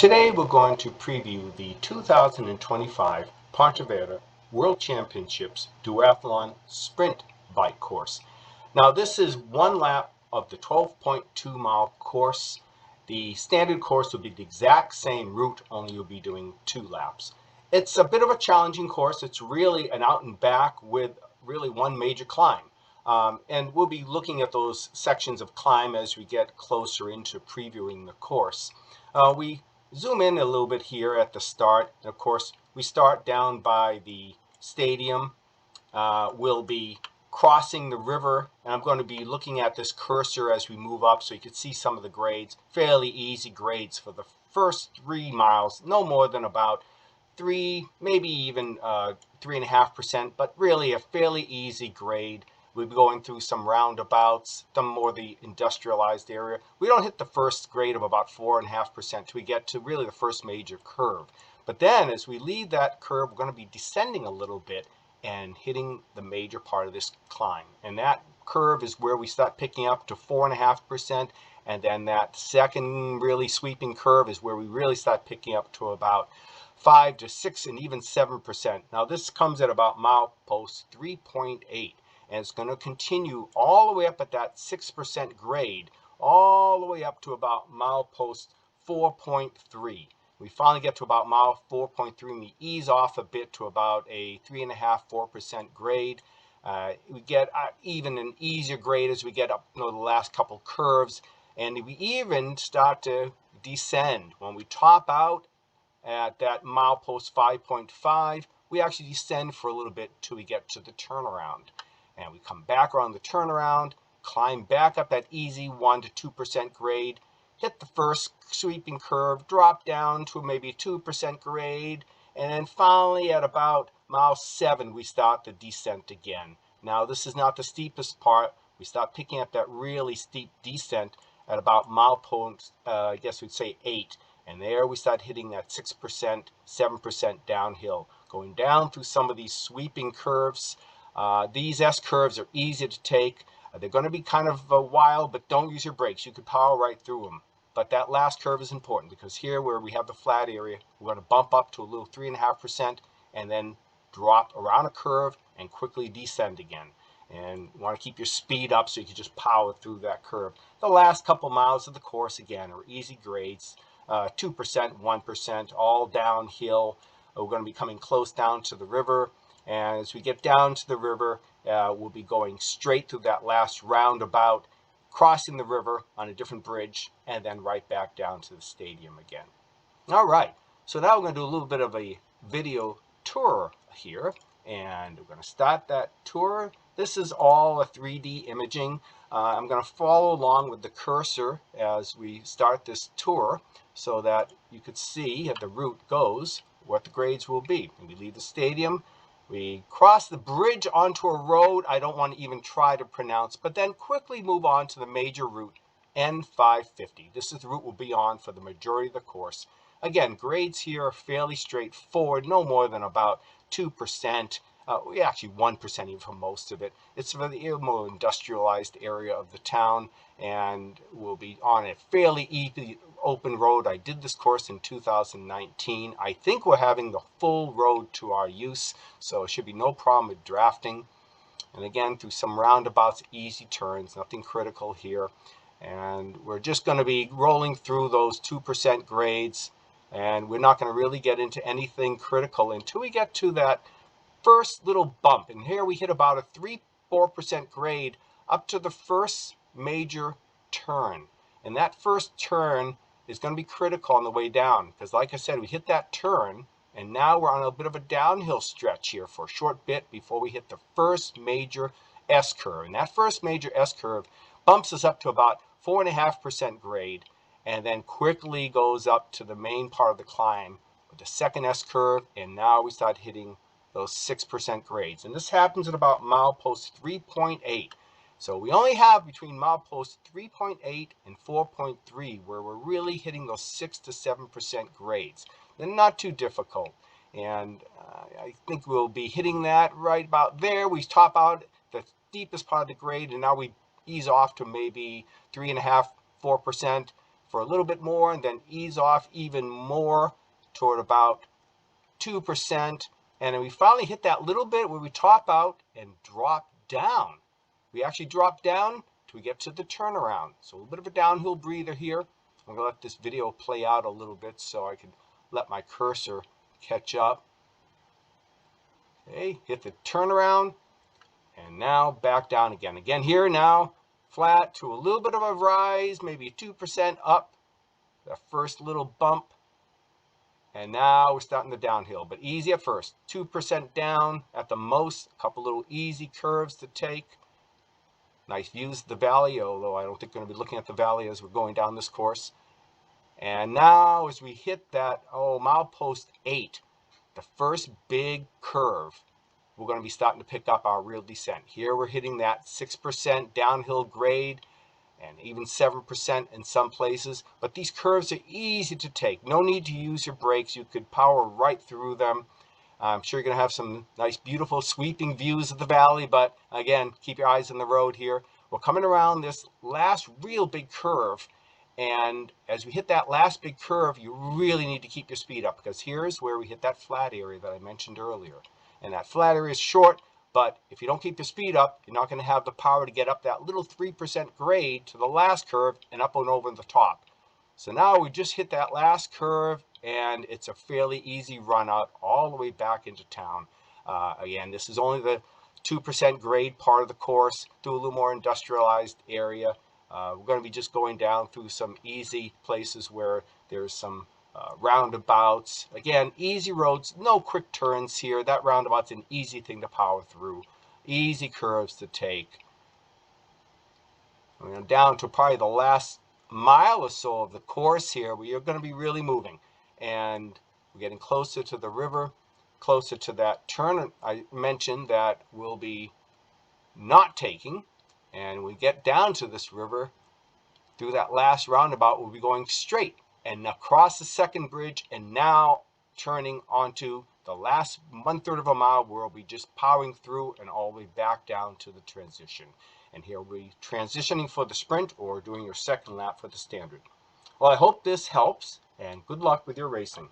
Today we're going to preview the 2025 Pontevedra World Championships Duathlon Sprint Bike Course. Now this is one lap of the 12.2 mile course. The standard course will be the exact same route, only you'll be doing 2 laps. It's a bit of a challenging course. It's really an out and back with really one major climb. And we'll be looking at those sections of climb as we get closer into previewing the course. We zoom in a little bit here at the start. And of course, we start down by the stadium. We'll be crossing the river, and I'm going to be looking at this cursor as we move up so you can see some of the grades. Fairly easy grades for the first 3 miles, no more than about 3, maybe even 3.5%, but really a fairly easy grade. We'll be going through some roundabouts, some more the industrialized area. We don't hit the first grade of about 4.5% till we get to really the first major curve. But then as we leave that curve, we're going to be descending a little bit and hitting the major part of this climb. And that curve is where we start picking up to 4.5%. And then that second really sweeping curve is where we really start picking up to about 5 to 6 and even 7%. Now this comes at about milepost 3.8. And it's going to continue all the way up at that 6% grade, all the way up to about milepost 4.3. We finally get to about mile 4.3, and we ease off a bit to about a 3.5–4% grade. We get even an easier grade as we get up the last couple curves, and we even start to descend. When we top out at that milepost 5.5, we actually descend for a little bit till we get to the turnaround. And we come back around the turnaround, climb back up that easy 1 to 2% grade, hit the first sweeping curve, drop down to maybe a 2% grade, and then finally at about mile 7, we start the descent again. Now this is not the steepest part. We start picking up that really steep descent at about milepost, I guess we'd say 8. And there we start hitting that 6%, 7% downhill, going down through some of these sweeping curves. These S-curves are easy to take. They're going to be kind of wild, but don't use your brakes. You could power right through them. But that last curve is important because here where we have the flat area, we're going to bump up to a little 3.5% and then drop around a curve and quickly descend again. And you want to keep your speed up so you can just power through that curve. The last couple miles of the course, again, are easy grades, 2%, 1%, all downhill. We're going to be coming close down to the river. And as we get down to the river, we'll be going straight through that last roundabout, crossing the river on a different bridge, and then right back down to the stadium again. All right, so now we're going to do a little bit of a video tour here, and we're going to start that tour. This is all a 3D imaging. I'm going to follow along with the cursor as we start this tour so that you could see as the route goes what the grades will be. When we leave the stadium, we cross the bridge onto a road I don't want to even try to pronounce, but then quickly move on to the major route, N550. This is the route we'll be on for the majority of the course. Again, grades here are fairly straightforward, no more than about 2%, actually 1% even for most of it. It's for the more industrialized area of the town, and we'll be on a fairly easy open road. I did this course in 2019. I think we're having the full road to our use, so it should be no problem with drafting. And again, through some roundabouts, easy turns, nothing critical here. And we're just going to be rolling through those 2% grades, and we're not going to really get into anything critical until we get to that first little bump. And here we hit about a 3–4% grade up to the first major turn. And that first turn is going to be critical on the way down because, like I said, we hit that turn and now we're on a bit of a downhill stretch here for a short bit before we hit the first major S-curve. And that first major S-curve bumps us up to about 4.5% grade and then quickly goes up to the main part of the climb with the second S-curve, and now we start hitting those 6% grades. And this happens at about milepost 3.8. So we only have between milepost 3.8 and 4.3 where we're really hitting those 6 to 7% grades. They're not too difficult. And I think we'll be hitting that right about there. We top out the deepest part of the grade, and now we ease off to maybe 3.5–4%. for a little bit more and then ease off even more toward about 2%. And then we finally hit that little bit where we top out and drop down. We actually drop down till we get to the turnaround. So a little bit of a downhill breather here. I'm going to let this video play out a little bit so I can let my cursor catch up. Okay, hit the turnaround and now back down again. Again here now, flat to a little bit of a rise, maybe 2% up, the first little bump. And now we're starting the downhill, but easy at first. 2% down at the most, a couple little easy curves to take. Nice views of the valley, although I don't think we're going to be looking at the valley as we're going down this course. And now as we hit that, milepost 8, the first big curve, we're going to be starting to pick up our real descent. Here we're hitting that 6% downhill grade and even 7% in some places. But these curves are easy to take. No need to use your brakes. You could power right through them. I'm sure you're going to have some nice, beautiful, sweeping views of the valley. But again, keep your eyes on the road here. We're coming around this last real big curve. And as we hit that last big curve, you really need to keep your speed up, because here's where we hit that flat area that I mentioned earlier. And that flat area is short, but if you don't keep your speed up, you're not going to have the power to get up that little 3% grade to the last curve and up and over the top. So now we just hit that last curve, and it's a fairly easy run out all the way back into town. Again, this is only the 2% grade part of the course, through a little more industrialized area. We're going to be just going down through some easy places where there's some roundabouts. Again, easy roads, no quick turns here. That roundabout's an easy thing to power through. Easy curves to take. We're going down to probably the last mile or so of the course here, where you're going to be really moving. And we're getting closer to the river, closer to that turn I mentioned that we'll be not taking. And we get down to this river, through that last roundabout, we'll be going straight and across the second bridge, and now turning onto the last 1/3 of a mile, where we'll be just powering through and all the way back down to the transition. And here we'll be transitioning for the sprint or doing your second lap for the standard. Well, I hope this helps, and good luck with your racing.